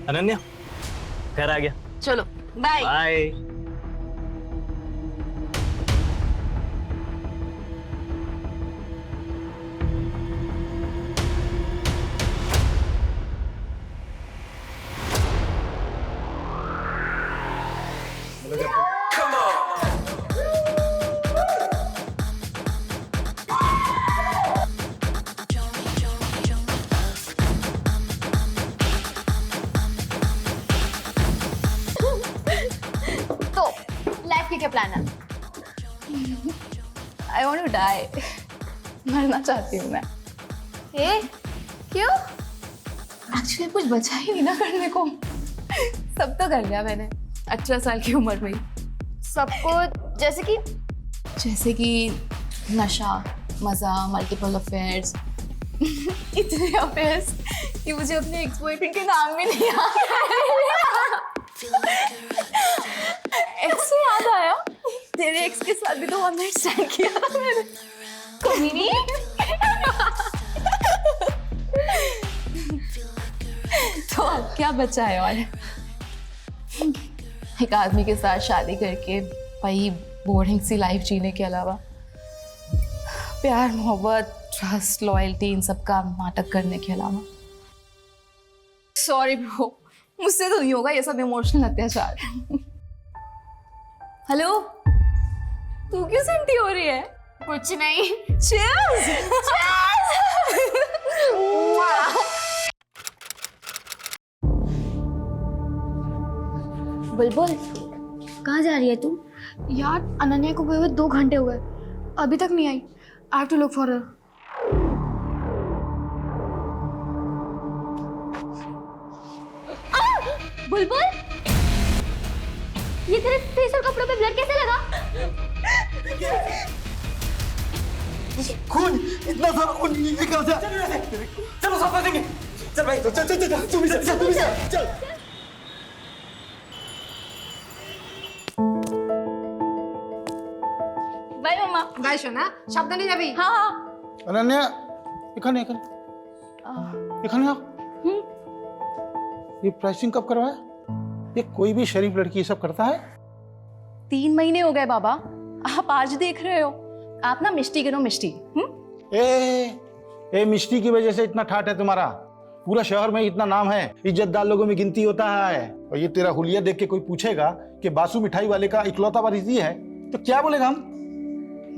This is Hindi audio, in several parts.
अनन्या घर आ गया। चलो बाय। बाय। तो लाइफ के क्या प्लान है? I want to die. मरना चाहती हूँ मैं। ए, क्यों? एक्चुअली कुछ बचा ही नहीं ना करने को। सब तो कर लिया मैंने 18 साल की उम्र में ही। सबको जैसे कि नशा, मजा, मल्टीपल अफेयर्स। इतने अफेयर्स कि मुझे अपने एक्स बॉयफ्रेंड के नाम भी नहीं याद। एक्स से याद आया, तेरे एक्स के साथ भी तो वन नाइट स्टैंड किया था मैंने। कमीनी। तो अब क्या बचा है? और एक आदमी के साथ शादी करके वही बोरिंग सी लाइफ जीने के अलावा प्यार, मोहब्बत, ट्रस्ट, लॉयल्टी, इन सब का नाटक करने के अलावा। सॉरी ब्रो, मुझसे तो नहीं होगा ये सब इमोशनल अत्याचार। हेलो, तू क्यों सेंटी हो रही है? कुछ नहीं। Cheers! बुलबुल, कहाँ जा रही है तू? यार अनन्या को गए हुए 2 घंटे हो गए, अभी तक नहीं आई। I have to look for her. Bulbul, ये तेरे फेस और कपड़ों पे ब्लड कैसे लगा? खून, इतना सारा खून ये कहाँ से? चलो साफ कर देंगे। चल भाई, चल चल चल चल, तू भी चल। बाय मम्मा। बाय सोना, সাবধানে যাবি। हाँ हाँ। अनन्या, এখানে आओ। ये प्राइसिंग कब करवाया? ये कोई भी शरीफ लड़की ये सब करता है? 3 महीने हो गए बाबा, आप आज देख रहे हो। आप ना मिष्टी गिनो, मिष्टी। ए मिष्टी की वजह से इतना ठाट है तुम्हारा। पूरा शहर में इतना नाम है, इज्जतदार लोगों में गिनती होता है। और ये तेरा हुलिया देख के कोई पूछेगा कि बासु मिठाई वाले का इकलौता वारिस ये है, तो क्या बोलेगा हम?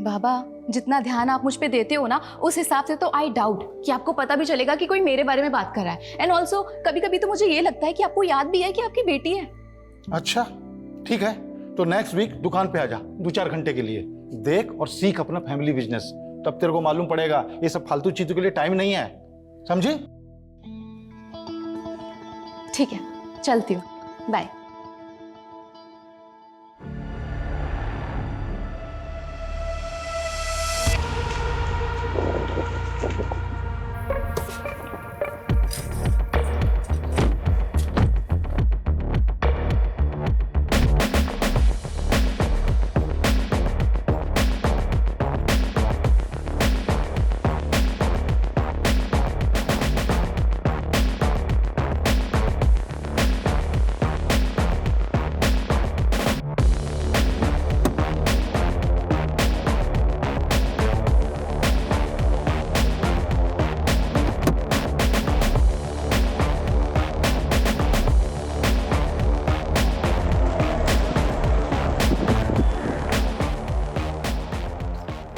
बाबा, जितना ध्यान आप मुझ पे देते हो ना, उस हिसाब से तो आई डाउट कि आपको पता भी चलेगा कि कोई मेरे बारे में बात कर रहा है। एंड ऑल्सो कभी कभी तो मुझे ये लगता है कि आपको याद भी है कि आपकी बेटी है। अच्छा ठीक है, तो नेक्स्ट वीक दुकान पे आ जा 2-4 घंटे के लिए। देख और सीख अपना फैमिली बिजनेस, तब तेरे को मालूम पड़ेगा ये सब फालतू चीजों के लिए टाइम नहीं है, समझी? ठीक है, चलती हूँ, bye.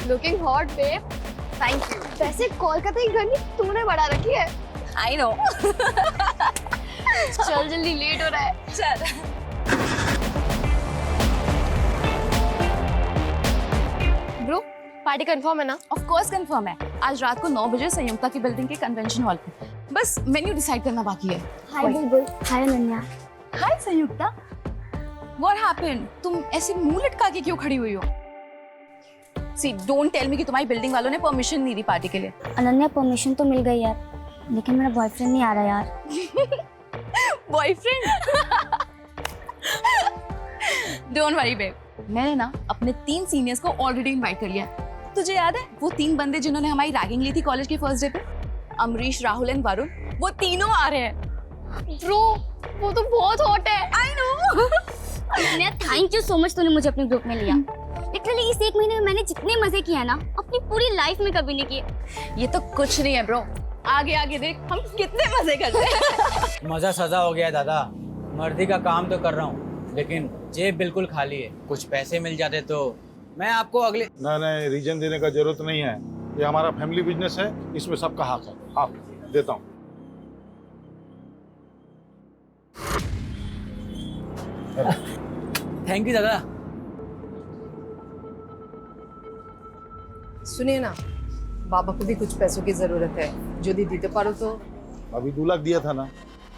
Looking hot babe. Thank you. वैसे कोलकाता की गर्मी तूने बढ़ा रखी है। I know. चल जल्दी, लेट हो रहा है। चल। ब्रो, पार्टी कंफर्म है ना? ऑफ कोर्स कंफर्म है। आज रात को 9 बजे संयुक्ता की बिल्डिंग के कन्वेंशन हॉल पे। बस मेन्यू डिसाइड करना बाकी है। हाय बुलबुल। हाय अनन्या। हाय संयुक्ता। What happened? तुम ऐसे मुंह लटका के क्यों खड़ी हुई हो? See, don't tell me कि तुम्हारी बिल्डिंग वालों ने परमिशन नहीं दी पार्टी के लिए। अनन्या, परमिशन तो मिल गई यार, लेकिन मेरा बॉयफ्रेंड नहीं आ रहा यार। बॉयफ्रेंड? डोंट वरी बेब, मैंने ना अपने 3 सीनियर्स को ऑलरेडी इनवाइट कर लिया है। तुझे याद है वो 3 बंदे जिन्होंने हमारी रैगिंग ली थी कॉलेज के फर्स्ट डे पे? अमरीश, राहुल एंड वरुण, वो तीनों आ रहे हैं। ब्रो वो तो बहुत हॉट है। I no. Ananya thank you so much, तूने मुझे अपने ग्रुप में लिया। लिटरली इस 1 महीने में मैंने जितने मजे किए हैं ना अपनी पूरी लाइफ में कभी नहीं किए। ये तो कुछ नहीं है ब्रो, आगे आगे देख हम कितने मजे करते हैं। मजा सजा हो गया है दादा। मर्दी का काम तो कर रहा हूँ लेकिन जेब बिल्कुल खाली है। कुछ पैसे मिल जाते तो मैं आपको अगले नहीं, रीजन देने का जरूरत नहीं है। ये हमारा फैमिली बिजनेस है, इसमें सबका हक है। हाँ, देता हूँ। थैंक यू दादा। सुनिए ना, बाबा को भी कुछ पैसों की जरूरत है, जो दी दीते पारो तो। अभी 2 लाख दिया था ना।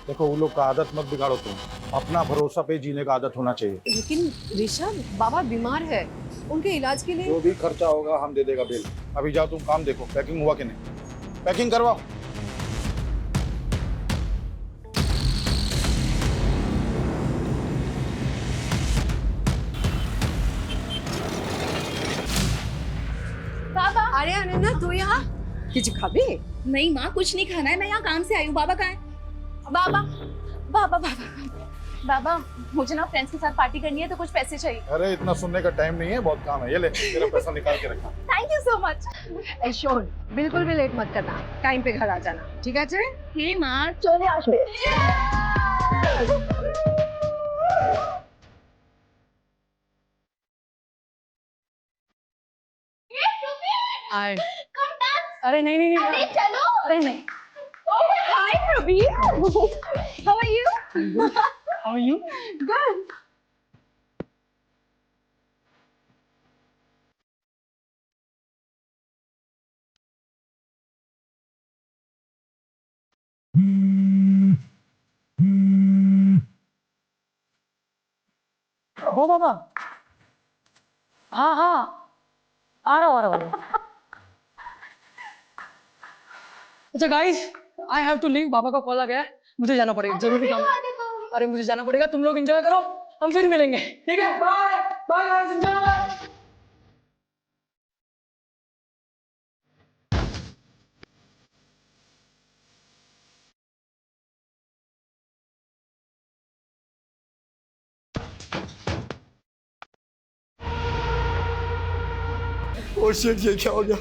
देखो वो लोग का आदत मत बिगाड़ो तुम। अपना भरोसा पे जीने का आदत होना चाहिए। लेकिन ऋषभ, बाबा बीमार है, उनके इलाज के लिए। जो भी खर्चा होगा हम दे देगा बिल। अभी जाओ तुम काम देखो, पैकिंग हुआ कि नहीं। पैकिंग करवाओ। बाबा। अरे अनन्या तू यहाँ कुछ खाबी? नहीं माँ, कुछ नहीं खाना है, मैं यहाँ काम से आई हूँ। बाबा कहाँ है? बाबा बाबा बाबा बाबा, मुझे ना फ्रेंड्स के साथ पार्टी करनी है तो कुछ पैसे चाहिए। अरे इतना सुनने का टाइम नहीं है, बहुत काम है। ये ले तेरा पैसा निकाल के रखा। Thank you so much. ऐशोर, बिल्कुल भी लेट मत करना, टाइम पे घर आ जाना, ठीक है? हे माँ, चले आज आए। अरे नहीं अरे चलो। अरे नहीं। Hi Praveen, how are you? How are you? Good. हो बाबा। हाँ आ रहा हूँ। अच्छा guys, I have to leave, बाबा का कॉल आ गया है, मुझे जाना पड़ेगा, जरूरी काम है। अरे मुझे जाना पड़ेगा, तुम लोग एंजॉय करो, हम फिर मिलेंगे, ठीक है? Bye bye guys, enjoy. Oh shit, ये क्या हो गया?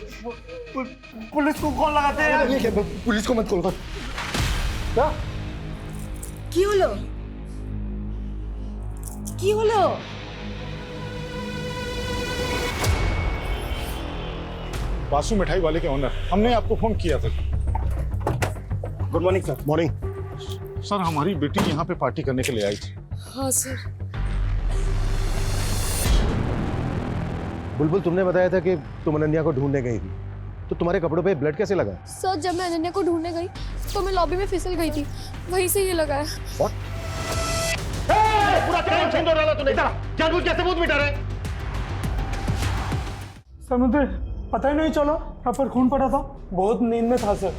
पुलिस को कॉल लगाते हैं। ये क्या, पुलिस को मत कॉल कर। क्या? কি হলো? बासु मिठाई वाले के ओनर, हमने आपको फोन किया था। Good morning sir. Morning sir, हमारी बेटी यहाँ पे पार्टी करने के लिए आई थी। हाँ सर। बुलबुल, तुमने बताया था कि तुम अनन्या को ढूंढने गई थी, तो तुम्हारे कपड़ों पे ब्लड कैसे लगा? सर जब मैं अनन्या को ढूंढने गई तो मैं लॉबी में फिसल गई थी, वहीं से ये लगा है। What? पूरा टाइम चेंज हो रहा तूने। जानबूझ के सबूत मिटा रहे। सर मुझे पता ही नहीं चला, यहाँ पर खून पड़ा था। बहुत नींद में था सर,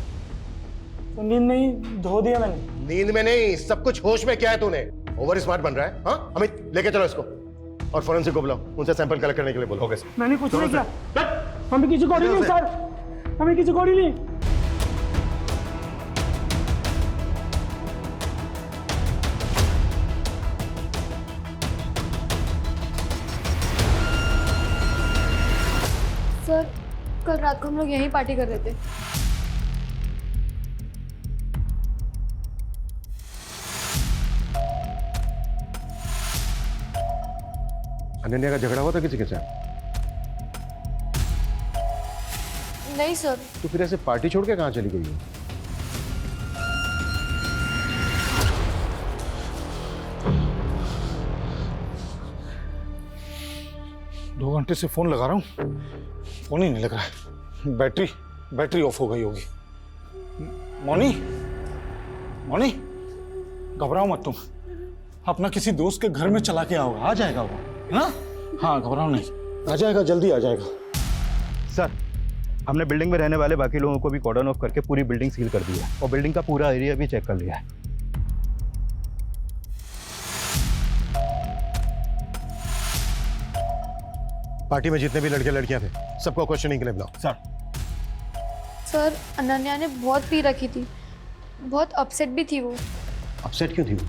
तो नींद में ही धो दिया मैंने। नींद में नहीं, सब कुछ होश में। क्या है तूने? ओवर स्मार्ट बन रहा है। हाँ अमित, लेके चलो इसको और फोरेंसिक को बुलाओ, उनसे सैंपल कलेक्ट करने के लिए बोलो। मैंने कुछ नहीं किया, हमें किसी को नहीं सर, हमें किसी को नहीं। सर कल रात को हम लोग यहीं पार्टी कर रहे थे। अनन्या का झगड़ा हुआ था किसी के साथ? नहीं सर। तो फिर ऐसे पार्टी छोड़ के कहाँ चली गई है? दो घंटे से फोन लगा रहा हूँ, फोन ही नहीं लग रहा है। बैटरी ऑफ हो गई होगी। मौनी, घबराओ मत तुम, अपना किसी दोस्त के घर में चला के आओ, आ जाएगा वो, है ना? हाँ घबराओ नहीं, आ जाएगा, जल्दी आ जाएगा। सर, हमने बिल्डिंग में रहने वाले बाकी लोगों को भी कॉर्डन ऑफ करके पूरी बिल्डिंग सील कर दी है और बिल्डिंग का पूरा एरिया भी चेक कर लिया है। पार्टी में जितने भी लड़के लड़कियां थे, सबको क्वेश्चनिंग के लिए बुलाओ। सर अनन्या ने बहुत पी रखी थी, बहुत अपसेट भी थी वो। अपसेट क्यों थी वो?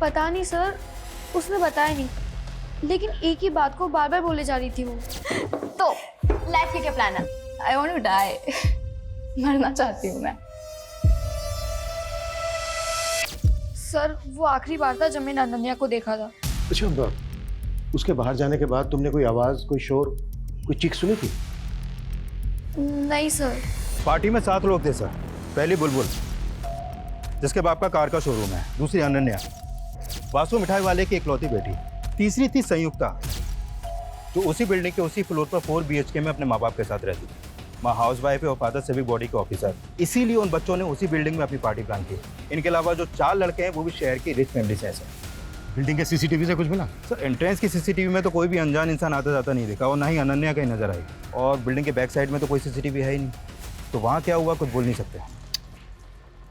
पता नहीं सर, उसने बताया नहीं, लेकिन एक ही बात को बार बार बोले जा रही थी वो। तो लाइफ के क्या प्लान है? I want to die. मरना चाहती हूँ मैं। सर वो आखिरी बार था जब मैंने अनन्या को देखा था। अच्छा, उसके बाहर जाने के बाद तुमने कोई आवाज, कोई शोर, कोई चीख सुनी थी? नहीं सर। पार्टी में 7 लोग थे सर। पहली बुलबुल, जिसके बाप का कार का शोरूम है। दूसरी अनन्या, वासु मिठाई वाले की इकलौती बेटी। तीसरी थी संयुक्ता, जो उसी बिल्डिंग के उसी फ्लोर पर 4 BHK में अपने माँ बाप के साथ रहती थी। माँ हाउस वाइफ है और फादर सिविक बॉडी के ऑफिसर। इसीलिए उन बच्चों ने उसी बिल्डिंग में अपनी पार्टी प्लान की। इनके अलावा जो 4 लड़के हैं वो भी शहर की रिच फैमिली से हैं। बिल्डिंग के सीसीटीवी से कुछ मिला? सर एंट्रेंस की सीसीटीवी में तो कोई भी अनजान इंसान आता जाता नहीं दिखा और ना ही अनन्या कहीं नजर आई। और बिल्डिंग के बैक साइड में तो कोई सीसीटीवी है ही नहीं, तो वहाँ क्या हुआ कुछ बोल नहीं सकते।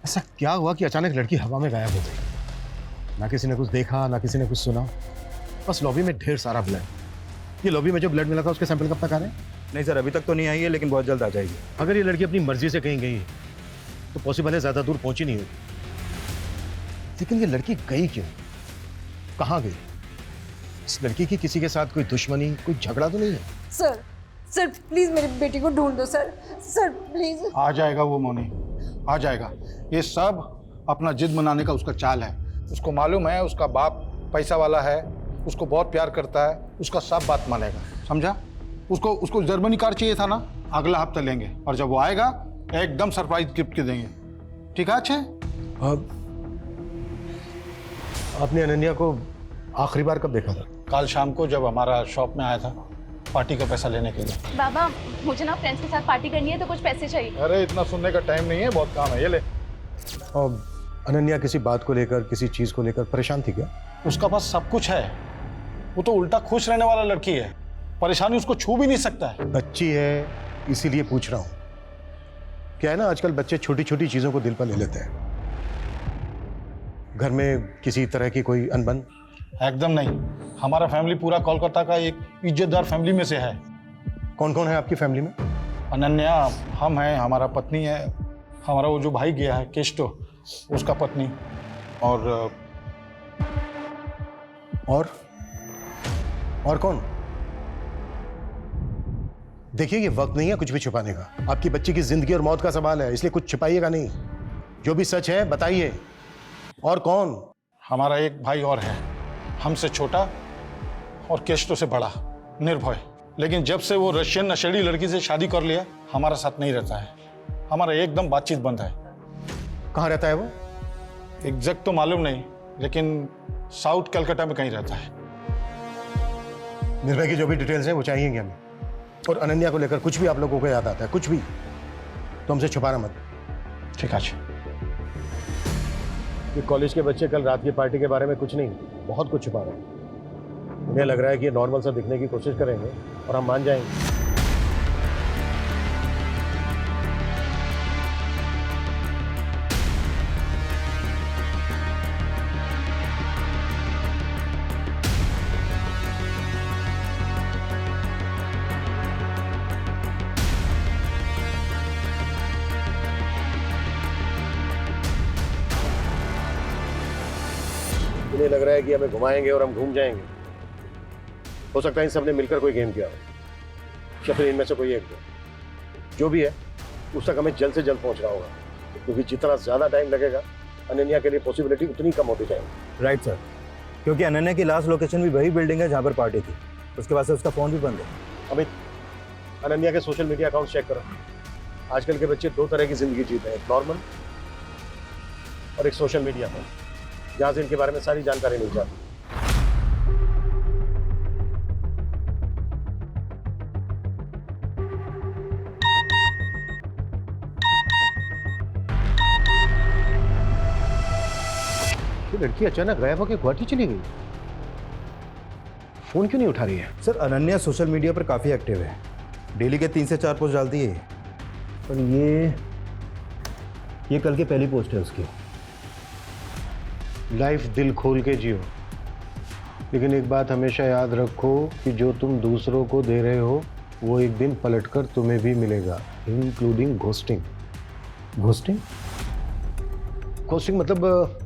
ऐसा क्या हुआ कि अचानक लड़की हवा में गायब हो गई? ना किसी ने कुछ देखा, ना किसी ने कुछ सुना, बस लॉबी में ढेर सारा ब्लड। ये लॉबी में जो ब्लड मिला था उसके सैंपल कब तक आ रहे हैं? नहीं सर, अभी तक तो नहीं आई है, लेकिन बहुत जल्द आ जाएगी। अगर ये लड़की अपनी मर्जी से कहीं गई तो पॉसिबल है ज्यादा दूर पहुंची नहीं होगी, लेकिन ये लड़की गई क्यों, कहाँ गई? इस लड़की की किसी के साथ कोई दुश्मनी, कोई झगड़ा तो नहीं है? सर सर प्लीज मेरी बेटी को ढूंढ दो सर, सर प्लीज। आ जाएगा वो मोनी, आ जाएगा। ये सब अपना जिद मनाने का उसका चाल है। उसको मालूम है उसका बाप पैसा वाला है, उसको बहुत प्यार करता है, उसका सब बात मानेगा, समझा? उसको जर्मनी कार चाहिए था ना, अगला हफ्ता लेंगे, और जब वो आएगा एकदम सरप्राइज गिफ्ट के देंगे। ठीक है? अच्छे। आपने अनन्या को आखिरी बार कब देखा था? कल शाम को जब हमारा शॉप में आया था पार्टी का पैसा लेने के लिए। बाबा मुझे ना फ्रेंड्स के साथ पार्टी करनी है, तो कुछ पैसे चाहिए। अरे इतना सुनने का टाइम नहीं है, बहुत काम है, ये ले। और अनन्या किसी बात को लेकर, किसी चीज को लेकर परेशान थी क्या? उसका पास सब कुछ है, वो तो उल्टा खुश रहने वाला लड़की है, परेशानी उसको छू भी नहीं सकता है। बच्ची है इसीलिए पूछ रहा हूँ। क्या है ना, आजकल बच्चे छोटी छोटी चीजों को दिल पर ले लेते हैं। घर में किसी तरह की कोई अनबन? एकदम नहीं, हमारा फैमिली पूरा कोलकाता का एक इज्जतदार फैमिली में से है। कौन कौन है आपकी फैमिली में? अनन्या, हम हैं, हमारा पत्नी है, हमारा वो जो भाई गया है केस्टो, उसका पत्नी, और कौन? देखिए ये वक्त नहीं है कुछ भी छुपाने का। आपकी बच्ची की जिंदगी और मौत का सवाल है, इसलिए कुछ छिपाइएगा नहीं। जो भी सच है बताइए। और कौन? हमारा एक भाई और है, हमसे छोटा और केस्टो से बड़ा, निर्भय। लेकिन जब से वो रशियन नशेड़ी लड़की से शादी कर लिया, हमारा साथ नहीं रहता है, हमारा एकदम बातचीत बंद है। कहाँ रहता है वो? एग्जैक्ट तो मालूम नहीं, लेकिन साउथ कलकत्ता में कहीं रहता है। निर्भय की जो भी डिटेल्स है वो चाहिएंगे हमें। और अनन्या को लेकर कुछ भी आप लोगों को याद आता है, कुछ भी, तो हमसे छुपाना मत। ठीक है। ये कॉलेज के बच्चे कल रात की पार्टी के बारे में कुछ नहीं, बहुत कुछ छुपा रहे हैं। उन्हें लग रहा है कि ये नॉर्मल सा दिखने की कोशिश करेंगे और हम मान जाएंगे। उन्हें लग रहा है कि हमें घुमाएंगे और हम घूम जाएंगे। हो सकता है इन सबने मिलकर कोई गेम किया हो, या फिर इनमें से कोई एक हो। जो भी है उस तक हमें जल्द से जल्द पहुंचना होगा, क्योंकि जितना ज्यादा टाइम लगेगा अनन्या के लिए पॉसिबिलिटी उतनी कम होती जाएगी। राइट सर, क्योंकि अनन्या की लास्ट लोकेशन भी वही बिल्डिंग है जहाँ पर पार्टी थी। उसके बाद से उसका फोन भी बंद है। अमित, अनन्या के सोशल मीडिया अकाउंट चेक करो। आजकल के बच्चे 2 तरह की जिंदगी जीते हैं, एक नॉर्मल और एक सोशल मीडिया पर, जहाँ से इनके बारे में सारी जानकारी मिल जाती है। लड़की अचानक गायब होकर गुवाहाटी चली गई, फोन क्यों नहीं उठा रही है? सर अनन्या सोशल मीडिया पर काफ़ी एक्टिव है, डेली के 3 से 4 पोस्ट डालती है। पर ये कल की पहली पोस्ट है उसकी। लाइफ दिल खोल के जियो, लेकिन एक बात हमेशा याद रखो कि जो तुम दूसरों को दे रहे हो वो एक दिन पलटकर तुम्हें भी मिलेगा, इंक्लूडिंग घोस्टिंग। घोस्टिंग? घोस्टिंग मतलब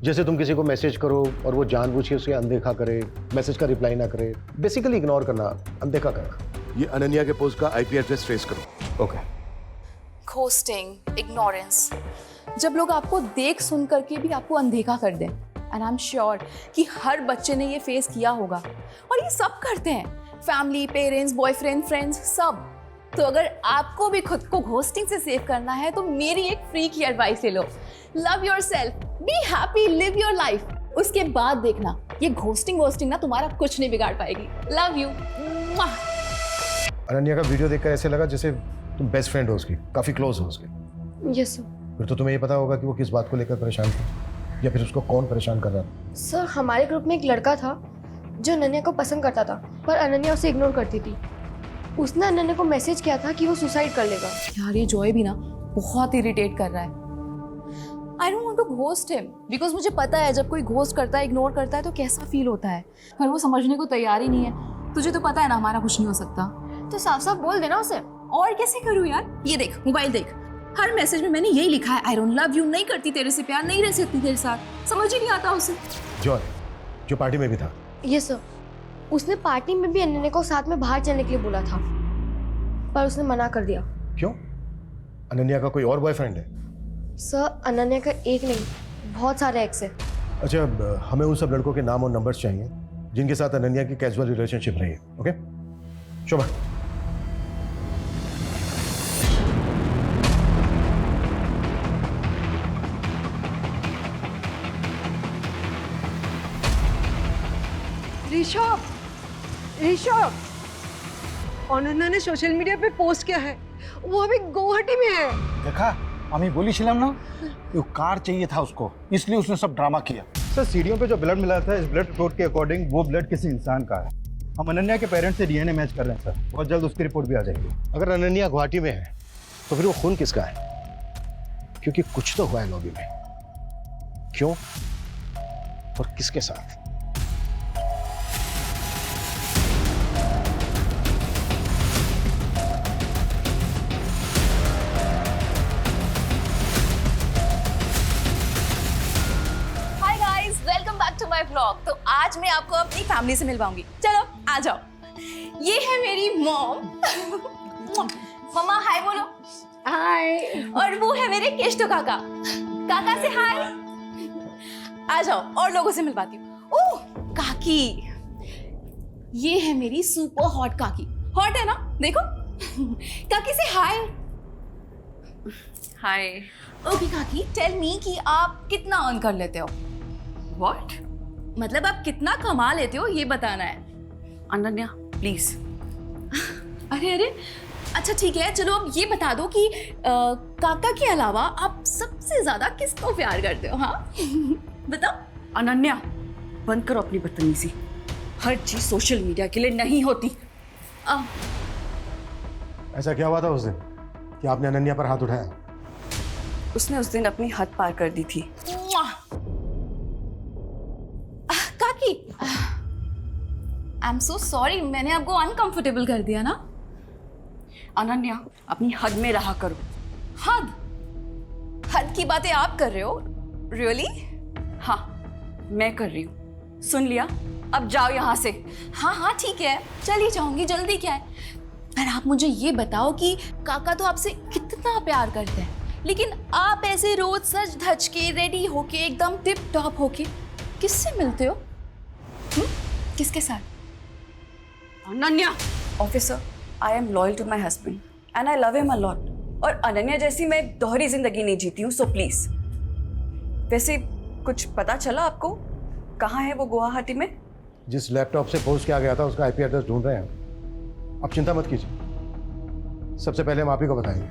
जैसे तुम किसी को मैसेज करो और वो जानबूझ के उसे अनदेखा करे, मैसेज का रिप्लाई ना करे, बेसिकली इग्नोर करना, अनदेखा करना। ये अनन्या के पोस्ट का आईपी एड्रेस ट्रेस करो। ओके। घोस्टिंग, इग्नोरेंस, जब लोग आपको देख सुन करके भी आपको अनदेखा कर दें, एंड आई एम श्योर कि हर बच्चे ने ये फेस किया होगा और ये सब करते हैं, फैमिली, पेरेंट्स, बॉयफ्रेंड, फ्रेंड्स, सब। तो अगर आपको भी खुद को घोस्टिंग से सेव करना है तो मेरी एक फ्री की एडवाइस ले लो। Love yourself, be happy, live your life. उसके बाद देखना ये घोस्टिंग ना तुम्हारा कुछ नहीं बिगाड़ पाएगी। Love you. अनन्या का वीडियो देखकर ऐसे लगा जैसे तुम बेस्ट फ्रेंड हो उसकी, काफी क्लोज हो उसके। Yes sir. फिर तो तुम्हें ये पता होगा कि वो किस बात को लेकर परेशान थी, या फिर उसको कौन परेशान कर रहा था। सर हमारे ग्रुप में एक लड़का था जो अनन्या को पसंद करता था, पर अनन्या उसे इग्नोर करती थी। उसने अनन्या को मैसेज किया था कि वो सुसाइड कर लेगा। यार ये जॉय भी ना बहुत इरिटेट कर रहा है। I don't want to ghost him because मुझे पता है जब कोई घोस्ट करता है, इग्नोर करता है तो कैसा फील होता है, पर वो समझने को तैयार ही नहीं है। तुझे तो पता है ना हमारा कुछ नहीं हो सकता। तो साफ साफ बोल देना उसे। और कैसे करूँ यार? ये देख, मोबाइल देख, हर मैसेज में मैंने यही लिखा है, आई डोंट लव यू, नहीं करती तेरे से प्यार, नहीं रह सकती तेरे साथ। समझ ही नहीं आता उसे। जॉय जो पार्टी में भी था। Yes sir. उसने पार्टी में भी अनन्या को साथ में बाहर चलने के लिए बोला था, पर उसने मना कर दिया। क्यों? अनन्या का कोई और बॉयफ्रेंड है? सर अनन्या का एक नहीं, बहुत सारे एक्स है। अच्छा, हमें उन सब लड़कों के नाम और नंबर्स चाहिए जिनके साथ अनन्या की कैजुअल रिलेशनशिप रही है। ओके शोभा। ऋषभ, ऋषभ, अनन्या ने सोशल मीडिया पे पोस्ट किया है, वो अभी गुवाहाटी में है। देखा, আমি বলেছিলাম না वो कार चाहिए था उसको, इसलिए उसने सब ड्रामा किया। सर सीढ़ियों पे जो ब्लड मिला था इस ब्लड रिपोर्ट के अकॉर्डिंग वो ब्लड किसी इंसान का है। हम अनन्या के पेरेंट्स से डीएनए मैच कर रहे हैं सर, बहुत जल्द उसकी रिपोर्ट भी आ जाएगी। अगर अनन्या गुवाहाटी में है तो फिर वो खून किसका है? क्योंकि कुछ तो हुआ है लॉबी में। क्यों और किसके साथ? My blog. तो आज मैं आपको अपनी फैमिली से मिलवाऊंगी। चलो आ जाओ। ये है मेरी मॉम। मम्मा हाय बोलो। हाय। और वो है मेरे केष्टो काका। काका से हाय। आ जाओ और लोगों से मिलवाती हूँ। ओह काकी, ये है मेरी सुपर हॉट काकी। हॉट है ना, देखो। काकी से हाय। हाय। ओके काकी, टेल मी कि आप कितना अर्न कर लेते हो? व्हाट? मतलब आप कितना कमा लेते हो ये बताना है। अनन्या प्लीज। अरे अरे अच्छा ठीक है, चलो अब ये बता दो कि काका के अलावा आप सबसे ज्यादा किसको प्यार करते हो? हाँ बताओ। अनन्या बंद करो अपनी बदतमीजी, हर चीज सोशल मीडिया के लिए नहीं होती। ऐसा क्या हुआ था उस दिन कि आपने अनन्या पर हाथ उठाया? उसने उस दिन अपनी हद पार कर दी थी। काकी आई एम सो सॉरी, मैंने आपको अनकंफर्टेबल कर दिया ना। अनन्या अपनी हद में रहा करो। हद? हद की बातें आप कर रहे हो? रियली? हाँ मैं कर रही हूँ। सुन लिया, अब जाओ यहाँ से। हाँ हाँ ठीक है, चली जाऊंगी, जल्दी क्या है। पर आप मुझे ये बताओ कि काका तो आपसे कितना प्यार करते हैं, लेकिन आप ऐसे रोज सज धज के रेडी होके एकदम टिप टॉप होके किससे मिलते हो? किसके साथ? Ananya officer, I am loyal to my husband and I love him a lot. और अनन्या जैसी मैं दोहरी जिंदगी नहीं जीती हूँ, सो प्लीज। वैसे कुछ पता चला आपको कहाँ है वो गुवाहाटी में? जिस लैपटॉप से पोस्ट किया गया था उसका आईपी एड्रेस ढूंढ रहे हैं। आप चिंता मत कीजिए, सबसे पहले हम आप ही को बताएंगे।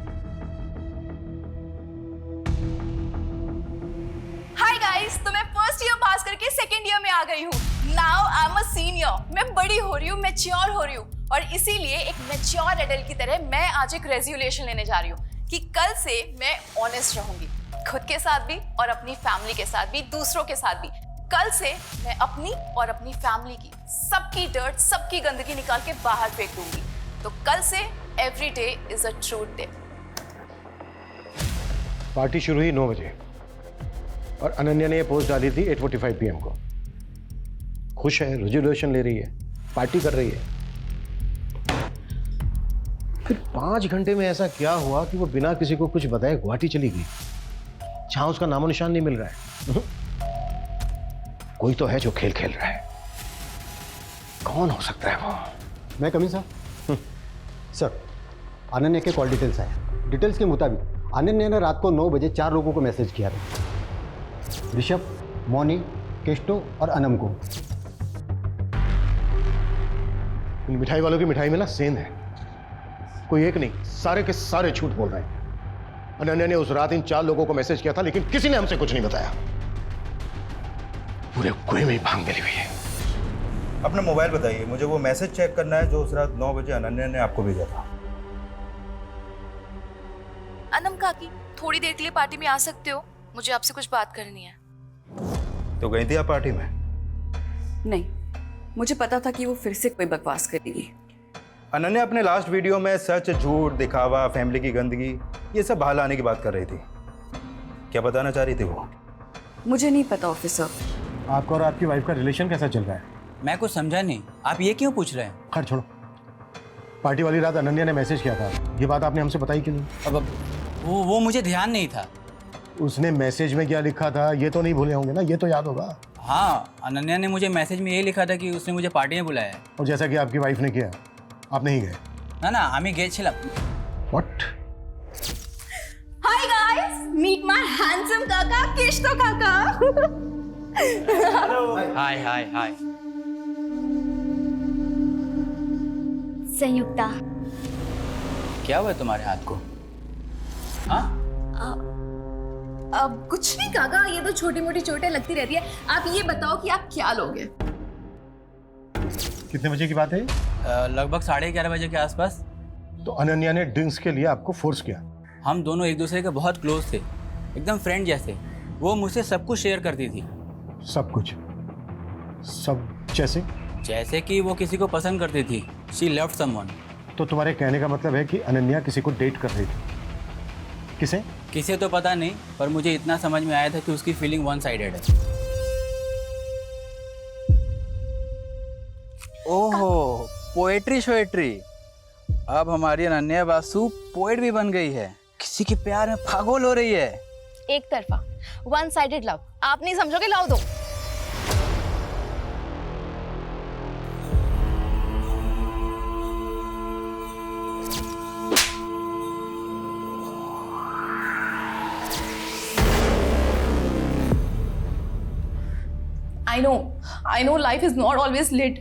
हाय गाइस, तो मैं फर्स्ट ईयर पास करके सेकंड ईयर में आ गई हूँ। Now I am a senior. मैं बड़ी हो रही हूँ, मैच्योर हो रही हूँ, और इसीलिए एक मैच्योर एडल्ट की तरह मैं आज एक रेजोल्यूशन लेने जा रही हूँ कि कल से मैं ऑनेस्ट रहूंगी, खुद के साथ भी और अपनी फैमिली के साथ भी, दूसरों के साथ भी। कल से मैं अपनी और अपनी फैमिली की सबकी डर्ट, सबकी गंदगी निकाल के बाहर फेंक दूंगी। तो कल से every day is a truth day. Party शुरू ही 9 बजे। और अनन्या ने ये पोस्ट डाली थी 8:45 PM को। खुश है, रेजोल्यूशन ले रही है, पार्टी कर रही है। फिर 5 घंटे में ऐसा क्या हुआ कि वो बिना किसी को कुछ बताए गुवाहाटी चली गई, जहां उसका नामो निशान नहीं मिल रहा है। कोई तो है जो खेल खेल रहा है। कौन हो सकता है वो? मैं कमी सर। सर, अनन्या के कॉल डिटेल्स आए। डिटेल्स के मुताबिक अनन्या ने रात को 9 बजे 4 लोगों को मैसेज किया था। ऋषभ, मोनी, केष्टो और अनम को। इन मिठाई वालों की मिठाई में ना सेंध है। कोई एक नहीं, सारे के सारे झूठ बोल रहे हैं। अनन्या ने उस रात इन 4 लोगों को मैसेज किया था, लेकिन किसी ने हमसे कुछ नहीं बताया। पूरे कुएं में भांग मिली हुई है। अपना मोबाइल बताइए, मुझे वो मैसेज चेक करना है जो उस रात 9 बजे अनन्या ने आपको भेजा था। अनम काकी, थोड़ी देर के लिए पार्टी में आ सकते हो? मुझे आपसे कुछ बात करनी है। तो गई थी आप पार्टी में? नहीं, मुझे पता था कि वो फिर से कोई बकवास करेगी। अनन्या अपने लास्ट वीडियो में सच, झूठ, दिखावा, फैमिली की गंदगी, ये सब बाहर लाने की बात कर रही थी। क्या बताना चाह रही थी वो? मुझे नहीं पता ऑफिसर। आपका और आपकी वाइफ का रिलेशन कैसा चल रहा है? मैं कुछ समझा नहीं, आप ये क्यों पूछ रहे हैं? खैर छोड़ो। पार्टी वाली रात अनन्या ने मैसेज किया था, ये बात आपने हमसे बताई क्यों नहीं? अब वो मुझे ध्यान नहीं था। उसने मैसेज में क्या लिखा था ये तो नहीं भूले होंगे ना? ये तो याद होगा। हाँ, अनन्या ने मुझे मैसेज में ये लिखा था कि उसने मुझे पार्टी में बुलाया है। और जैसा कि आपकी वाइफ ने किया, आप नहीं गए? ना ना, আমি গেছিলাম। What? Hi guys, meet my handsome kaka, Kishto kaka. हाय हाय हाय। संयुक्ता, क्या हुआ तुम्हारे हाथ को? हाँ? अब कुछ नहीं काका, ये तो छोटी मोटी चोटें लगती रहती है। आप ये बताओ कि आप क्या लोगे? कितने बजे की बात है? लगभग 11:30 बजे के आसपास। तो अनन्या ने ड्रिंक्स के लिए आपको फोर्स किया? हम दोनों एक दूसरे के बहुत क्लोज थे, एकदम फ्रेंड जैसे। वो मुझसे सब कुछ शेयर करती थी। सब कुछ? सब जैसे? जैसे कि वो किसी को पसंद करती थी। She loved someone. तो तुम्हारे कहने का मतलब है कि अनन्या किसी को डेट कर रही थी? किसे? किसे तो पता नहीं, पर मुझे इतना समझ में आया था कि उसकी फीलिंग वन साइडेड है। ओहो, पोएट्री शोएट्री। अब हमारी अनन्या बासु पोएट भी बन गई है, किसी के प्यार में पागल हो रही है। एक तरफा, वन साइडेड लव। आप नहीं समझोगे, लाओ दो। I know life is not always lit,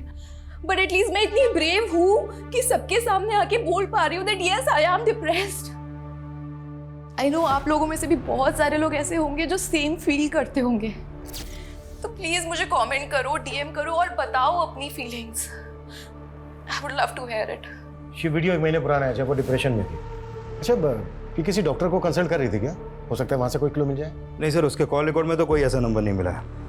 but at least मैं इतनी brave हूँ कि सबके सामने आके बोल पा रही हूँ that yes, I am depressed. I know आप लोगों में से भी बहुत सारे लोग ऐसे होंगे जो सेम फील करते होंगे। तो प्लीज मुझे कमेंट करो, डीएम करो और बताओ अपनी feelings. I would love to hear it. ये वीडियो 1 महीने पुराना है जब वो डिप्रेशन में थी। अच्छा, कि किसी डॉक्टर को कंसल्ट कर रही थी क्या? हो सकता है वहां से कोई क्लू मिल जाए। नहीं सर, उसके कॉल रिकॉर्ड में तो कोई ऐसा नंबर नहीं मिला है।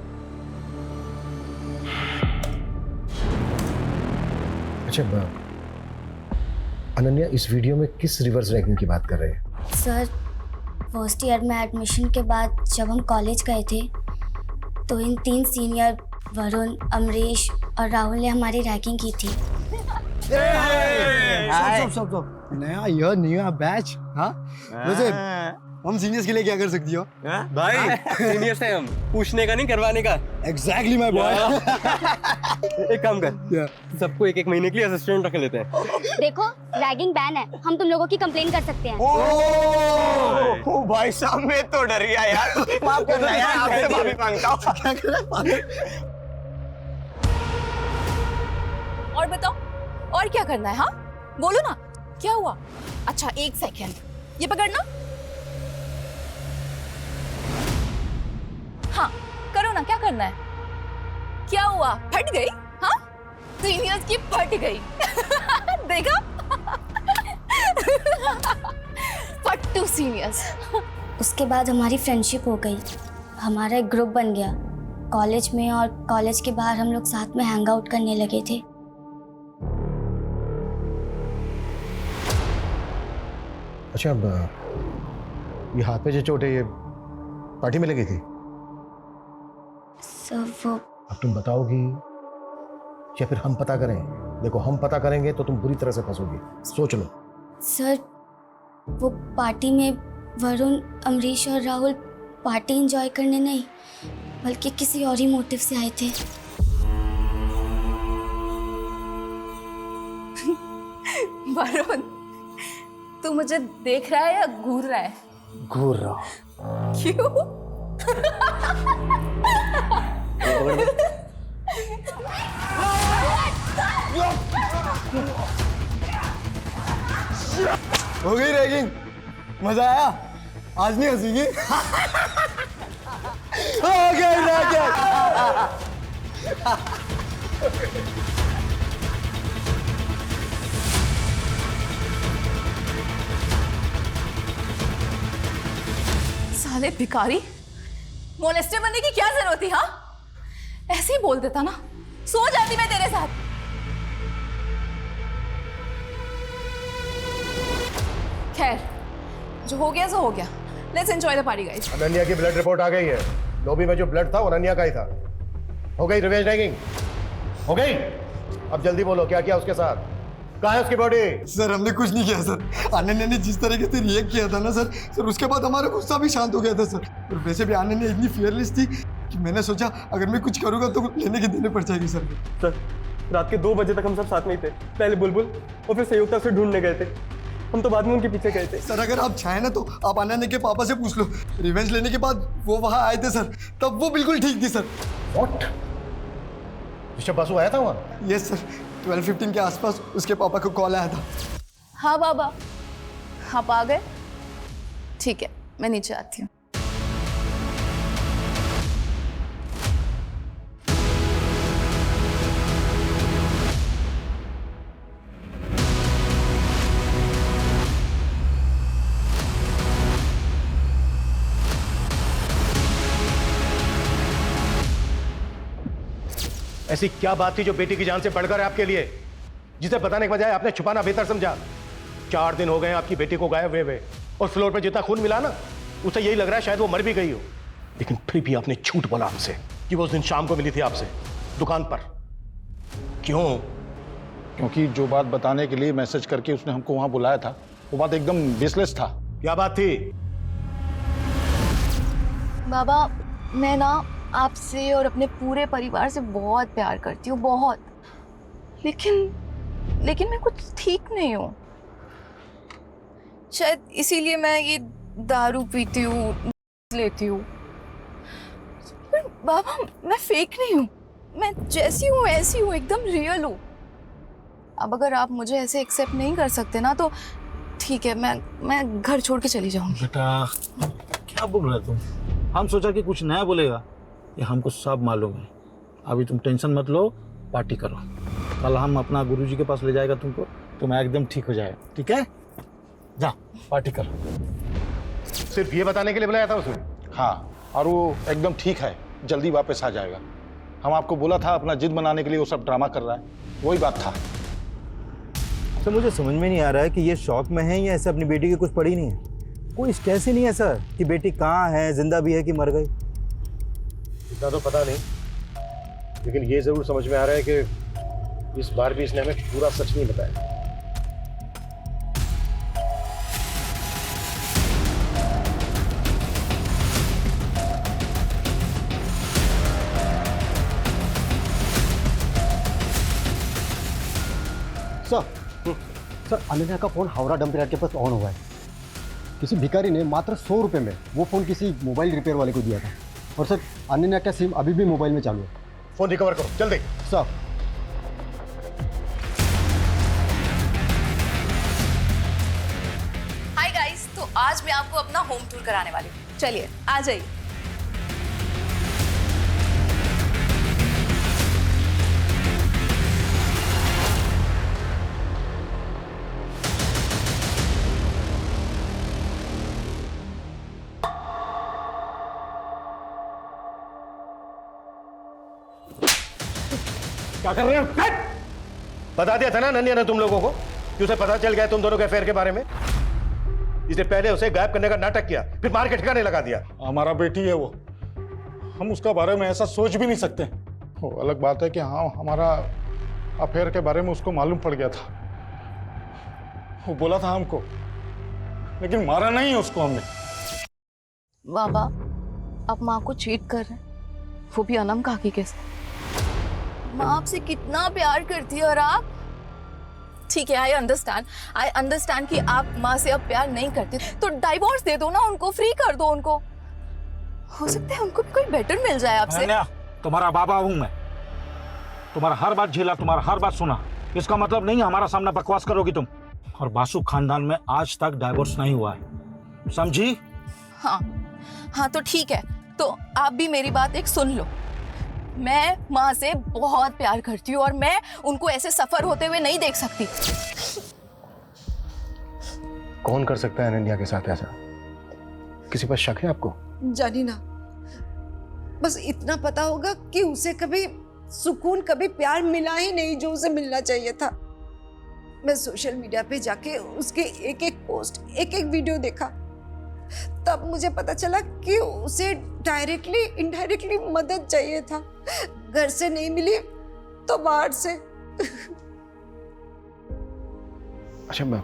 अच्छा, अनन्या इस वीडियो में किस रिवर्स रैंकिंग की बात कर रहे हैं? सर, फर्स्ट ईयर में एडमिशन के बाद जब हम कॉलेज गए थे तो इन 3 सीनियर वरुण, अमरीश और राहुल ने हमारी रैंकिंग की थी। स्टॉप। नया बैच। हाँ, वैसे हम सीनियर्स के लिए क्या कर सकती हो? भाई सीनियर से हम पूछने का नहीं, करवाने का। Exactly my boy. एक काम कर, सबको 1-1 महीने के लिए असिस्टेंट रख लेते हैं। देखो, रैगिंग बैन है, हम तुम लोगों की कंप्लेन कर सकते हैं। ओ भाई साहब, मैं तो डर गया यार। माफ करना यार, आपसे माफी मांगता हूँ। क्या कर रहा है? और बताओ, और क्या करना है? हाँ बोलो ना, क्या हुआ? अच्छा 1 सेकेंड, ये पकड़ना। हाँ करो ना, क्या करना है? क्या हुआ? फट गई? हाँ, सीनियर्स की फट गई। देखा? फट टू सीनियर्स। उसके बाद हमारी फ्रेंडशिप हो गई, हमारा एक ग्रुप बन गया कॉलेज में, और कॉलेज के बाहर हम लोग साथ में हैंग आउट करने लगे थे। अच्छा, अब ये हाथ पे जो चोट है, ये पार्टी में लगी थी? सर वो अब तुम बताओगी या फिर हम पता करें? देखो, हम पता करेंगे तो तुम बुरी तरह से फंसोगी, सोच लो। सर वो पार्टी में वरुण, अमरीश और राहुल पार्टी एंजॉय करने नहीं बल्कि किसी और ही मोटिव से आए थे। वरुण, तू मुझे देख रहा है या घूर रहा है? घूर रहा हूं। क्यों? हो गई रैगिंग, मजा आया? आज नहीं हंसीगी? हो गई रैगिंग। साले भिखारी, मोलेस्टर बनने की क्या जरूरत थी? हाँ, ऐसे ही बोल देता ना, सो जाती मैं तेरे साथ। खैर, जो हो गया सो हो गया। Let's enjoy the party guys. Ananya की ब्लड रिपोर्ट आ गई है। लॉबी में जो ब्लड था वो अनन्या का ही था। हो गई रिवेंज रैगिंग? हो गई? अब जल्दी बोलो, क्या किया उसके साथ? कहाँ है उसकी बॉडी? सर हमने कुछ नहीं किया सर। अनन्या ने जिस तरीके से रिएक्ट किया था ना सर उसके बाद हमारा गुस्सा भी शांत हो गया था सर। और वैसे भी अनन्या इतनी फियरलेस थी कि मैंने सोचा अगर मैं कुछ करूँगा तो लेने के देने पड़ जाएगी सर। सर रात के 2 बजे तक हम सब साथ में ही थे। पहले बुलबुल और फिर संयुक्ता से ढूंढने गए थे। हम तो बाद में उनके पीछे गए थे। सर अगर आप चाहें ना तो आप अनन्या के पापा से पूछ लो। रिवेंज लेने के बाद वो वहाँ आए थे सर, तब वो बिल्कुल ठीक थी सर। व्हाट? ऋषभ बासु आया था वहाँ? यस सर, 12:15 के आसपास उसके पापा को कॉल आया था। हाँ बाबा, आप आ गए? ठीक है, मैं नीचे आती हूँ। ऐसी क्या बात थी जो बेटी की जान से बढ़कर है आपके लिए, जिसे बताने के बजाय आपने छुपाना बेहतर समझा? 4 दिन हो गए आपकी बेटी को गायब हुए और फ्लोर पे जितना खून मिला ना, उसे यही लग रहा है शायद वो मर भी गई हो। लेकिन फिर भी आपने झूठ बोला हमसे कि वो उस दिन शाम को मिली थी आपसे दुकान पर। क्यों? क्योंकि जो बात बताने के लिए मैसेज करके उसने हमको वहां बुलाया था वो बात एकदम बेसलेस था। क्या बात थी? बाबा, मैं ना आपसे और अपने पूरे परिवार से बहुत प्यार करती हूँ, बहुत। लेकिन मैं कुछ ठीक नहीं हूँ। शायद इसीलिए मैं ये दारू पीती हूँ, लेती हूँ। पर बाबा, मैं फेक नहीं हूँ। मैं जैसी हूँ ऐसी हूँ, एकदम रियल हूँ। अब अगर आप मुझे ऐसे एक्सेप्ट नहीं कर सकते ना तो ठीक है, मैं घर छोड़ के चली जाऊंगी। बेटा क्या बोल रहे तुम? हम सोचा कि कुछ नया बोलेगा, ये हमको सब मालूम है। अभी तुम टेंशन मत लो, पार्टी करो। कल हम अपना गुरुजी के पास ले जाएगा तुमको, तुम एकदम ठीक हो जाएगा। ठीक है, जा पार्टी करो। सिर्फ ये बताने के लिए बुलाया था उसने? हाँ, और वो एकदम ठीक है, जल्दी वापस आ जाएगा। हम आपको बोला था अपना जिद मनाने के लिए वो सब ड्रामा कर रहा है, वही बात था। सर मुझे समझ में नहीं आ रहा है कि ये शौक में है या ऐसे अपनी बेटी की कुछ पड़ी नहीं है। कोई कैसे नहीं है सर कि बेटी कहाँ है, जिंदा भी है कि मर गई? इतना तो पता नहीं, लेकिन ये जरूर समझ में आ रहा है कि इस बार भी इसने हमें पूरा सच नहीं बताया। सर अनन्या का फोन हावड़ा डंप यार्ड के पास ऑन हुआ है। किसी भिखारी ने मात्र 100 रुपये में वो फोन किसी मोबाइल रिपेयर वाले को दिया था। और सर अनन्या का सिम अभी भी मोबाइल में चालू है। फोन रिकवर करो जल्दी। सर हाय गाइस, तो आज मैं आपको अपना होम टूर कराने वाली हूँ। चलिए आ जाइए। क्या कर रहे हो? बता दिया था ना नन्या ने तुम लोगों को कि उसे पता चल गया तुम दोनों के अफेयर के बारे में। इसने पहले उसे गायब करने का नाटक किया, फिर मार के ठिकाने लगा दिया। हमारा बेटी है वो, हम उसका बारे में ऐसा सोच भी नहीं सकते। वो अलग बात है कि हाँ, हमारा अफेयर के बारे में उसको मालूम पड़ गया था, वो बोला था हमको, लेकिन मारा नहीं उसको हमने। बाबा, आप माँ को चीट कर रहे हैं, वो भी अनम काकी के साथ। माँ आपसे कितना प्यार करती है और आप, ठीक है, आई अंडरस्टैंड कि आप माँ से अब प्यार नहीं करते, तो डाइवोर्स दे दो ना उनको, फ्री कर दो उनको, हो सकता है उनको भी कोई बेटर मिल जाए आपसे। तुम्हारा बाबा हूं मैं, तुम्हारा हर बात झेला, तुम्हारा हर बात सुना, इसका मतलब नहीं हमारा सामने बकवास करोगी तुम। और बासु खानदान में आज तक डाइवोर्स नहीं हुआ है, समझी? हाँ तो ठीक है, तो आप भी मेरी बात एक सुन लो। मैं माँ से बहुत प्यार करती हूँ और मैं उनको ऐसे सफर होते हुए नहीं देख सकती। कौन कर सकता है अनन्या के साथ ऐसा? किसी पर शक है आपको? जानी ना, बस इतना पता होगा कि उसे कभी सुकून, कभी प्यार मिला ही नहीं जो उसे मिलना चाहिए था। मैं सोशल मीडिया पे जाके उसके एक एक पोस्ट, एक एक वीडियो देखा, तब मुझे पता चला कि उसे डायरेक्टली इनडायरेक्टली मदद चाहिए था। घर से नहीं मिली तो बाहर से। अच्छा मैम,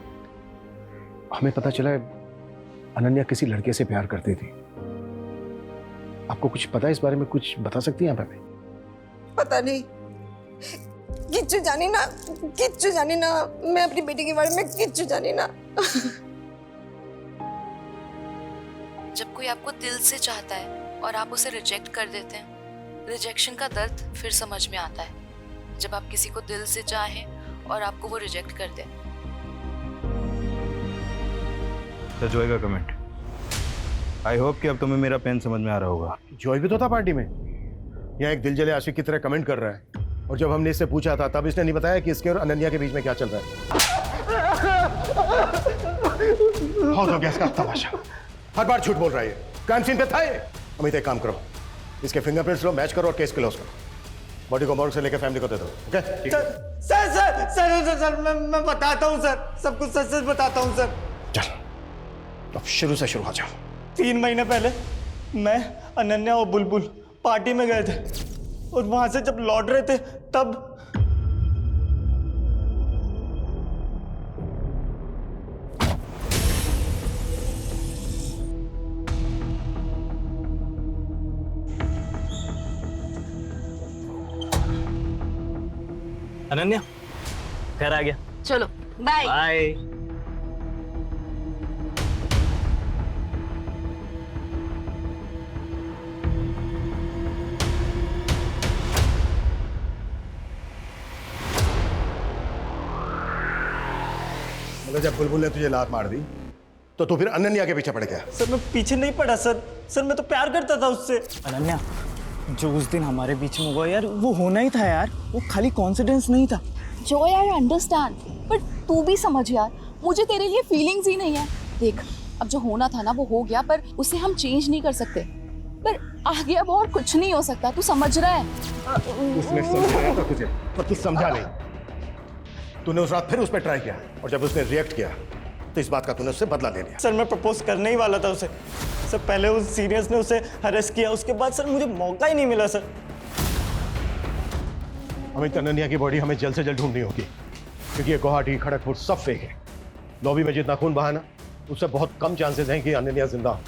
हमें पता चला अनन्या किसी लड़के से प्यार करती थी। आपको कुछ पता है इस बारे में? कुछ बता सकती हैं आप हमें? पता नहीं, किच्चू जानी ना, किच्चू जानी ना, मैं अपनी बेटी के बारे में किच्चू जानी ना। जब कोई आपको दिल से चाहता है और आप उसे रिजेक्ट कर देते हैं, रिजेक्शन का दर्द फिर समझ में आता है। जब आप किसी को दिल से चाहें और आपको वो रिजेक्ट कर दें। तो जॉय का कमेंट, आई होप कि अब तुम्हें मेरा पेन समझ में आ रहा होगा। जॉय भी तो था पार्टी में, यहाँ एक दिल जले आशिक की तरह कमेंट कर रहा है, और जब हमने इससे पूछा था तब इसने नहीं बताया कि इसके और अनन्या के बीच में क्या चल रहा है। बहुत हो गया इसका तमाशा, हर बार झूठ बोल रहा है। क्राइम सीन पे था ये। अमित एक काम करो, इसके फिंगरप्रिंट्स लो, मैच करो और केस क्लोज करो। बॉडी को मॉर्ग से लेकर फैमिली को दे दो। ओके? सर मैं बताता हूँ सर, सब कुछ सच सच बताता हूँ सर। चल, अब शुरू से शुरू आ जाओ। 3 महीने पहले मैं, अनन्या और बुलबुल पार्टी में गए थे, और वहां से जब लौट रहे थे तब अनन्या घर आ गया। चलो बाय बाय। मतलब जब बुलबुल ने तुझे लात मार दी तो तू फिर अनन्या के पीछे पड़ गया? सर मैं पीछे नहीं पड़ा सर मैं तो प्यार करता था उससे। अनन्या, जो उस दिन हमारे बीच में हुआ यार, वो होना ही था यार, वो खाली कॉन्फिडेंस नहीं था। जो यार अंडरस्टैंड, बट तू भी समझ यार, मुझे तेरे लिए फीलिंग्स ही नहीं है। देख, अब जो होना था ना वो हो गया, पर उसे हम चेंज नहीं कर सकते। पर आगे अब और कुछ नहीं हो सकता, तू समझ रहा है? उसने समझाया था तुझे, पर तू समझा नहीं। तूने उस रात फिर उस पर ट्राई किया, और जब उसने रिएक्ट किया तो इस बात का तूने उससे बदला ले लिया। सर मैं प्रपोज करने ही वाला था उसे। सर पहले उस सीनियर्स ने उसे हरेस किया, उसके बाद सर मुझे मौका ही नहीं मिला सर। हमें अनन्या की बॉडी हमें जल्द से जल्द ढूंढनी होगी, क्योंकि ये गुवाहाटी, खड़गपुर सब फेक है। लॉबी में जितना खून बहा ना, उससे बहुत कम चांसेस हैं कि अनन्या जिंदा हो।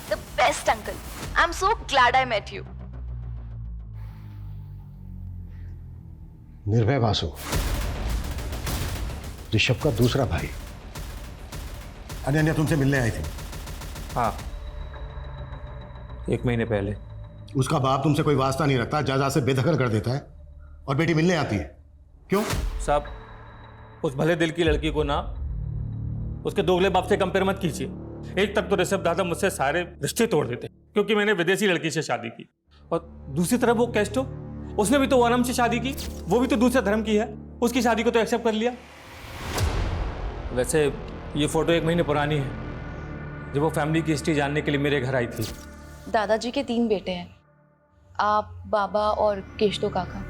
The best uncle. I'm so glad I met you. निर्भय बासु, ऋषभ का दूसरा भाई। अनन्या तुमसे मिलने आई थी? हाँ, 1 महीने पहले। उसका बाप तुमसे कोई वास्ता नहीं रखता, जायदाद से बेदखल कर देता है, और बेटी मिलने आती है। क्यों? साहब, उस भले दिल की लड़की को ना उसके दोगले बाप से कंपेयर मत कीजिए। एक तक तो ऋषभ दादा मुझसे सारे रिश्ते तोड़ देते क्योंकि मैंने विदेशी लड़की से शादी की, और दूसरी तरफ वो कैस्टो, उसने भी तो वनम से शादी की, वो भी तो दूसरे धर्म की है, उसकी शादी को तो एक्सेप्ट कर लिया। वैसे ये फोटो 1 महीने पुरानी है, जब वो फैमिली की हिस्ट्री जानने के लिए मेरे घर आई थी। दादाजी के 3 बेटे हैं, आप, बाबा और केशतो काका।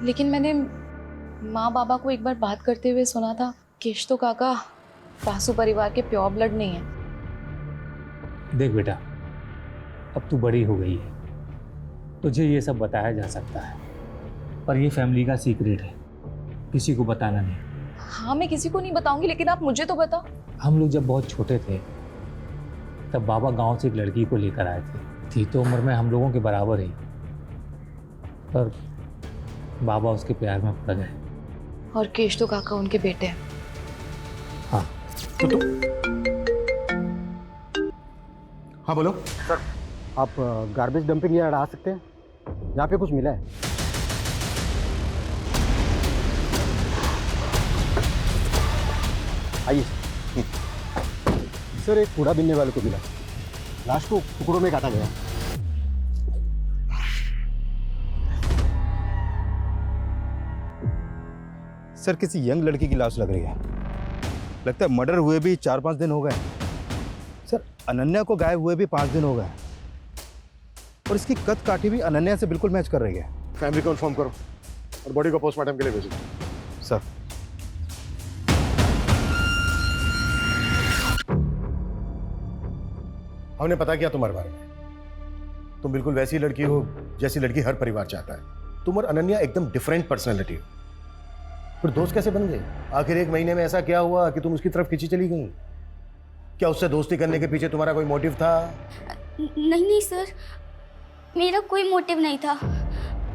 लेकिन मैंने माँ बाबा को एक बार बात करते हुए सुना था केशतो काका वासु परिवार के प्योर ब्लड नहीं है। देख बेटा, अब तू बड़ी हो गई है, तुझे ये सब बताया जा सकता है, पर ये फैमिली का सीक्रेट है, किसी को बताना नहीं। हाँ मैं किसी को नहीं बताऊंगी, लेकिन आप मुझे तो बताओ। हम लोग जब बहुत छोटे थे तब बाबा गांव से एक लड़की को लेकर आए थे। थी तो उम्र में हम लोगों के बराबर ही, पर बाबा उसके प्यार में पड़ गए। और केशतो काका उनके बेटे हैं। हाँ तो हाँ बोलो सर। आप गार्बेज डंपिंग यार्ड आ सकते हैं? यहाँ पे कुछ मिला है। आइए सर। एक कूड़ा बीनने वाले को मिला, लाश को टुकड़ों में काटा गया। सर किसी यंग लड़की की लाश लग रही है। लगता है मर्डर हुए भी 4-5 दिन हो गए। सर अनन्या को गायब हुए भी 5 दिन हो गए, और इसकी कद काठी भी अनन्या से बिल्कुल मैच कर रही है। फैमिली को इन्फॉर्म करो और बॉडी को पोस्टमार्टम के लिए भेजो। सर हमने पता किया तुम्हारे बारे में। तुम बिल्कुल वैसी लड़की हो जैसी लड़की हर परिवार चाहता है। तुम और अनन्या एकदम डिफरेंट पर्सनैलिटी हो। फिर दोस्त कैसे बन गए? आखिर 1 महीने में ऐसा क्या हुआ कि तुम उसकी तरफ खींची चली गई? क्या उससे दोस्ती करने के पीछे तुम्हारा कोई मोटिव था? नहीं सर, मेरा कोई मोटिव नहीं था।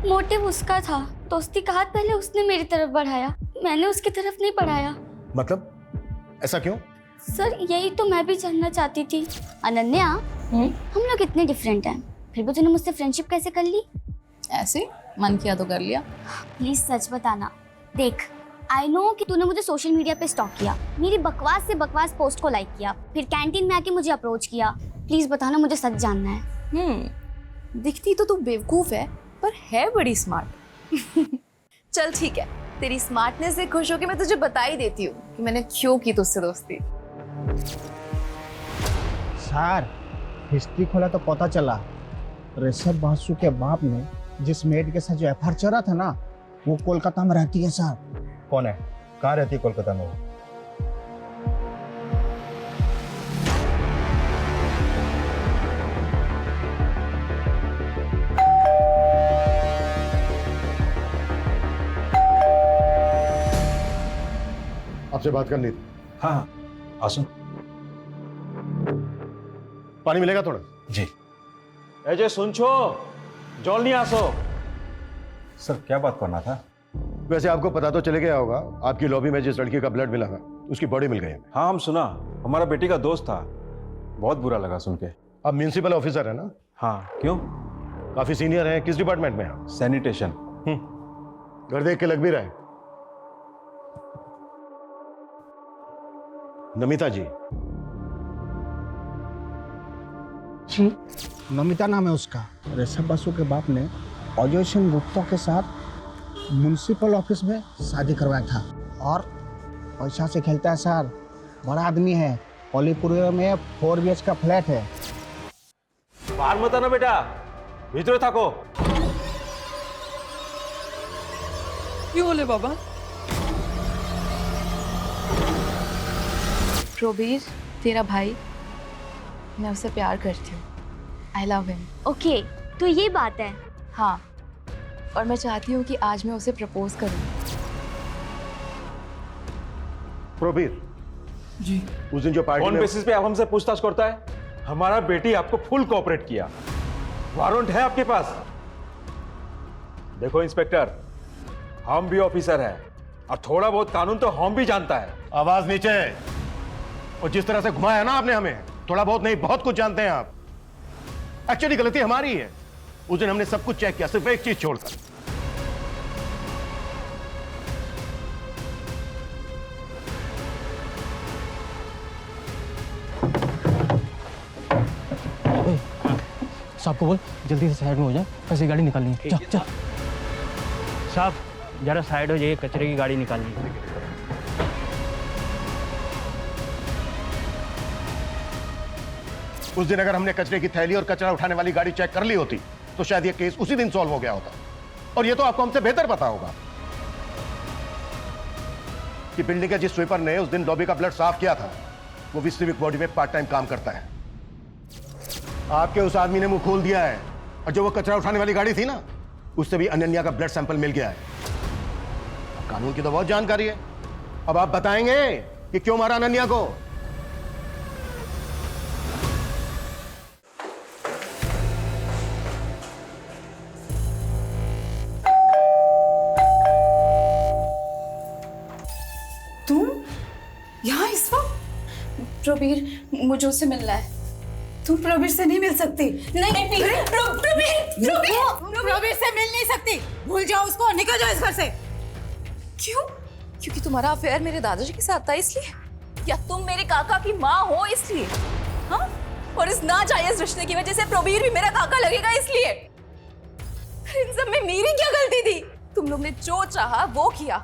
मोटिव उसका था। दोस्ती का हाथ पहले उसने मेरी तरफ बढ़ाया, मैंने उसकी तरफ नहीं बढ़ाया। मतलब ऐसा क्यों? सर यही तो मैं भी जानना चाहती थी। अनन्या, हम लोग इतने डिफरेंट हैं, फिर भी तूने मुझसे फ्रेंडशिप कैसे कर ली? ऐसे मन किया तो कर लिया। प्लीज सच बताना। देख, आई नो कि तूने मुझे सोशल मीडिया पे स्टॉक किया, मेरी बकवास से बकवास पोस्ट को लाइक किया, फिर कैंटीन में आके मुझे अप्रोच किया। प्लीज बताना, मुझे सच जानना है। दिखती तो तू बेवकूफ है, पर है बड़ी स्मार्ट। चल ठीक है, तेरी स्मार्टनेस से खुश होकर मैं तुझे बता ही देती हूँ कि मैंने क्यों की तुझसे दोस्ती। सर हिस्ट्री खोला तो पता चला ऋषभ बासु के बाप ने जिस मेड के साथ जो एफआईआर चला था ना, वो कोलकाता में रहती है सर। कौन है? कहाँ रहती है कोलकाता में? आपसे बात करनी थी। हाँ हाँ आसो। पानी मिलेगा थोड़ा? जी। अजय सुन छो, जॉल नहीं आसो। सर क्या बात करना था? वैसे आपको पता तो चले गया होगा, आपकी लॉबी में जिस लड़की का ब्लड मिला था उसकी बॉडी मिल गई है। हाँ हम सुना, हमारा बेटी का दोस्त था, बहुत बुरा लगा सुन के। आप म्यूनिसिपल ऑफिसर है ना? हाँ क्यों? काफी सीनियर हैं। किस डिपार्टमेंट में हैं? सैनिटेशन। घर देख के लग भी रहा है। नमिता जी। नमिता नाम है उसका। ऋषभ बासु के बाप ने अजय सिंह गुप्ता के साथ म्युनिसिपल ऑफिस में शादी करवाया था, और पैसा से खेलता है सर। बड़ा आदमी है, कोलीपुर में 4 BH का फ्लैट है। बाहर मत आना बेटा, भीतर थाको। क्यों बोले बाबा? प्रोबीर, तेरा भाई, मैं उससे प्यार करती हूँ। आई लव हिम। ओके, तो ये बात है। हाँ, और मैं चाहती हूँ कि आज मैं उसे प्रपोज करूँ। प्रोबीर जी। उस दिन जो पार्टी ऑन में बेसिस पे आप हमसे पूछताछ करता है? हमारा बेटी आपको फुल कोऑपरेट किया, वारंट है आपके पास। देखो इंस्पेक्टर, हम भी ऑफिसर हैं और थोड़ा बहुत कानून तो हम भी जानता है। आवाज नीचे। और जिस तरह से घुमाया ना आपने हमें, थोड़ा बहुत नहीं बहुत कुछ जानते हैं आप। एक्चुअली गलती हमारी है। उस दिन हमने सब कुछ चेक किया, सिर्फ एक चीज छोड़कर। साहब को बोल जल्दी से साइड में हो जाए, कैसे गाड़ी निकालनी है। चल चल। साहब जरा साइड हो जाइए, कचरे की गाड़ी निकालनी है। उस दिन अगर हमने कचरे की थैली और कचरा उठाने वाली गाड़ी चेक कर ली होती तो शायद ये केस उसी दिन सॉल्व हो गया होता। और ये तो आपको हमसे बेहतर पता होगा कि बिल्डिंग के जिस स्वीपर ने उस दिन लॉबी का ब्लड साफ किया था वो भी सिविक बॉडी में पार्ट टाइम काम करता है। आपके उस आदमी ने मुंह खोल दिया है, और जो वो कचरा उठाने वाली गाड़ी थी ना, उससे भी अनन्या का ब्लड सैंपल मिल गया है। कानून की तो बहुत जानकारी है। अब आप बताएंगे कि क्यों मारा अनन्या को? तुम यहाँ इस वक्त? प्रबीर, मुझे उससे मिलना है। तुम प्रबीर से नहीं मिल सकती। नहीं, प्रबीर से मिल नहीं सकती। भूल जाओ उसको, निकल जाओ इस घर से। क्यों? क्योंकि तुम्हारा अफेयर मेरे दादाजी के साथ था इसलिए? या तुम मेरे काका की माँ हो इसलिए? हाँ? और इस नाजायज रिश्ते की वजह से प्रबीर भी मेरा काका लगेगा इसलिए? इन सब में मेरी क्या गलती थी? तुम लोग ने जो चाहा वो किया,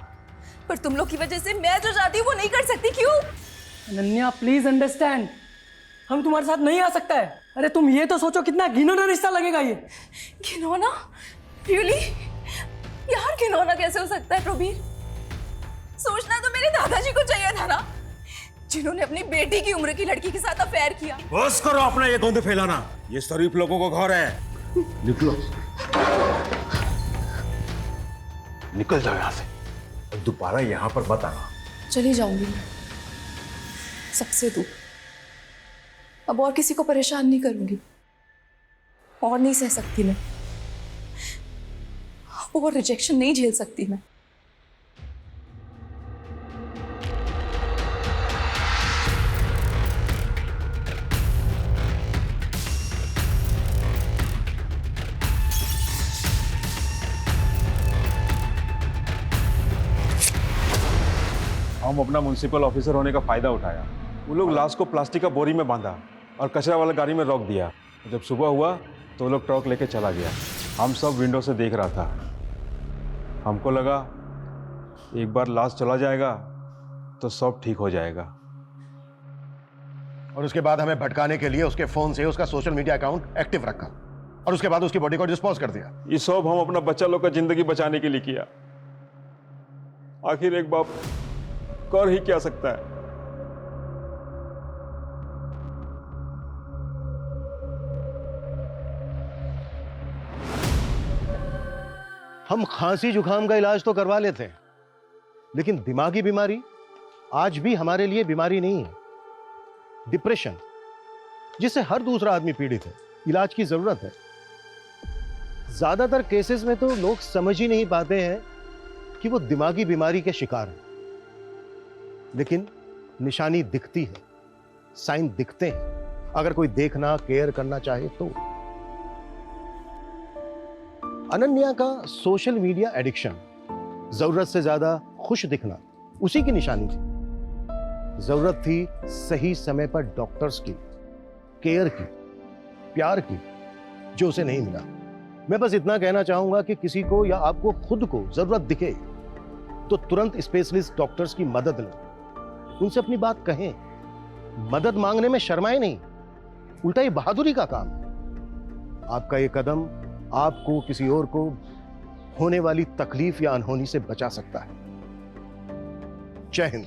पर तुम लोग की वजह से मैं जो चाहती हूँ वो नहीं कर सकती। क्यों? अनन्या प्लीज अंडरस्टैंड, हम तुम्हारे साथ नहीं आ सकता है। अरे तुम ये तो सोचो कितना घिनौना रिश्ता लगेगा ये। घिनौना? रियली? यार घिनौना कैसे हो सकता है प्रबीर? सोचना तो मेरे दादाजी को चाहिए था ना, जिन्होंने अपनी बेटी की उम्र की लड़की के साथ अफेयर किया। बस करो अपना ये गंद फैलाना, ये शरीफ लोगों को घर है। निकलो, निकल जाओ यहाँ से, दोबारा यहाँ पर मत आना। चली जाऊंगी सबसे दूर। अब और किसी को परेशान नहीं करूंगी, और नहीं सह सकती मैं, और रिजेक्शन नहीं झेल सकती मैं। हम अपना म्युनिसिपल ऑफिसर होने का फायदा उठाया। वो लोग लाश को प्लास्टिक का बोरी में बांधा और कचरा वाला गाड़ी में रोक दिया। जब सुबह हुआ तो वो लोग ट्रक लेके चला गया। हम सब विंडो से देख रहा था। हमको लगा एक बार लाश चला जाएगा तो सब ठीक हो जाएगा। और उसके बाद हमें भटकाने के लिए उसके फोन से उसका सोशल मीडिया अकाउंट एक्टिव रखा, और उसके बाद उसकी बॉडी को डिस्पोज कर दिया। ये सब हम अपना बच्चा लोग का जिंदगी बचाने के लिए किया। आखिर एक बाप कर ही क्या सकता है? हम खांसी जुकाम का इलाज तो करवा लेते हैं, लेकिन दिमागी बीमारी आज भी हमारे लिए बीमारी नहीं है। डिप्रेशन, जिससे हर दूसरा आदमी पीड़ित है, इलाज की जरूरत है। ज्यादातर केसेस में तो लोग समझ ही नहीं पाते हैं कि वो दिमागी बीमारी के शिकार हैं, लेकिन निशानी दिखती है, साइन दिखते हैं, अगर कोई देखना केयर करना चाहे तो। अनन्या का सोशल मीडिया एडिक्शन, जरूरत से ज्यादा खुश दिखना, उसी की निशानी थी। जरूरत थी सही समय पर डॉक्टर्स की, केयर की, प्यार की, जो उसे नहीं मिला। मैं बस इतना कहना चाहूंगा कि किसी को या आपको खुद को जरूरत दिखे तो तुरंत स्पेशलिस्ट डॉक्टर्स की मदद लें, उनसे अपनी बात कहें। मदद मांगने में शर्माए नहीं, उल्टा ये बहादुरी का काम है। आपका ये कदम आपको किसी और को होने वाली तकलीफ या अनहोनी से बचा सकता है। जय हिंद।